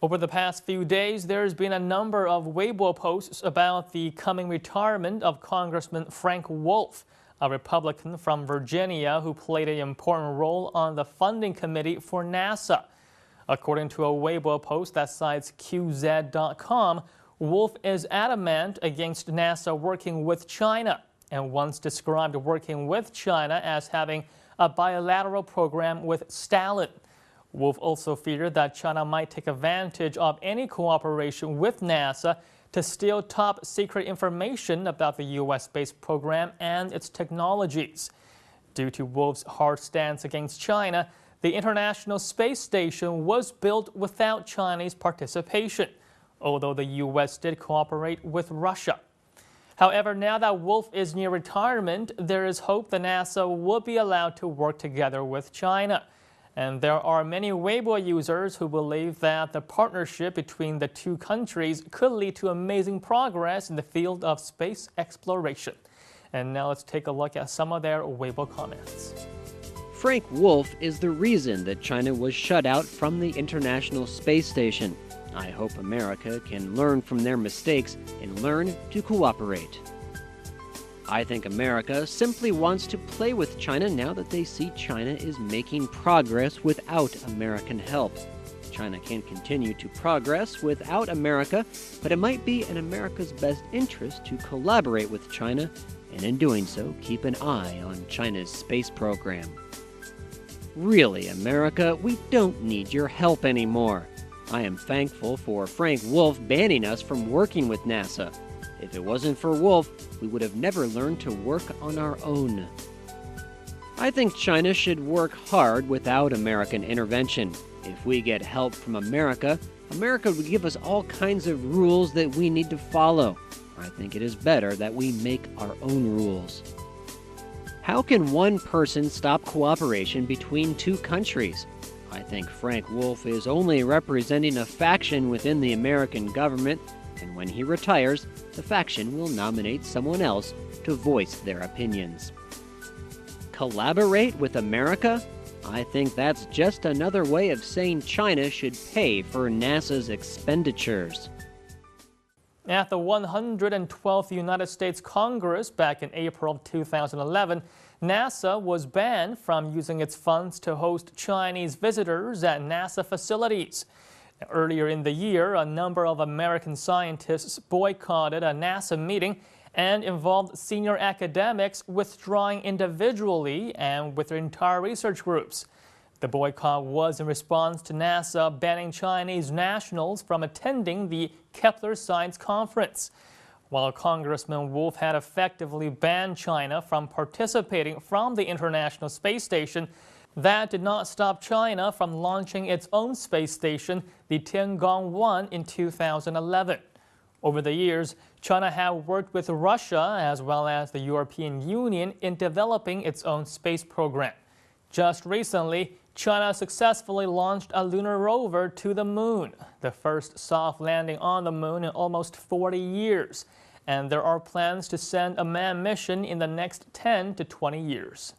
Over the past few days, there's been a number of Weibo posts about the coming retirement of Congressman Frank Wolf, a Republican from Virginia who played an important role on the funding committee for NASA. According to a Weibo post that cites QZ.com, Wolf is adamant against NASA working with China and once described working with China as having a bilateral program with Stalin. Wolf also feared that China might take advantage of any cooperation with NASA to steal top-secret information about the U.S. space program and its technologies. Due to Wolf's hard stance against China, the International Space Station was built without Chinese participation, although the U.S. did cooperate with Russia. However, now that Wolf is near retirement, there is hope that NASA will be allowed to work together with China. And there are many Weibo users who believe that the partnership between the two countries could lead to amazing progress in the field of space exploration. And now let's take a look at some of their Weibo comments. Frank Wolf is the reason that China was shut out from the International Space Station. I hope America can learn from their mistakes and learn to cooperate. I think America simply wants to play with China now that they see China is making progress without American help. China can continue to progress without America, but it might be in America's best interest to collaborate with China, and in doing so, keep an eye on China's space program. Really, America, we don't need your help anymore. I am thankful for Frank Wolf banning us from working with NASA. If it wasn't for Wolf, we would have never learned to work on our own. I think China should work hard without American intervention. If we get help from America, America would give us all kinds of rules that we need to follow. I think it is better that we make our own rules. How can one person stop cooperation between two countries? I think Frank Wolf is only representing a faction within the American government, and when he retires, the faction will nominate someone else to voice their opinions. Collaborate with America? I think that's just another way of saying China should pay for NASA's expenditures. At the 112th United States Congress back in April 2011, NASA was banned from using its funds to host Chinese visitors at NASA facilities. Earlier in the year, a number of American scientists boycotted a NASA meeting and involved senior academics withdrawing individually and with their entire research groups. The boycott was in response to NASA banning Chinese nationals from attending the Kepler Science Conference. While Congressman Wolf had effectively banned China from participating from the International Space Station, that did not stop China from launching its own space station, the Tiangong-1, in 2011. Over the years, China had worked with Russia as well as the European Union in developing its own space program. Just recently, China successfully launched a lunar rover to the moon, the first soft landing on the moon in almost 40 years. And there are plans to send a manned mission in the next 10 to 20 years.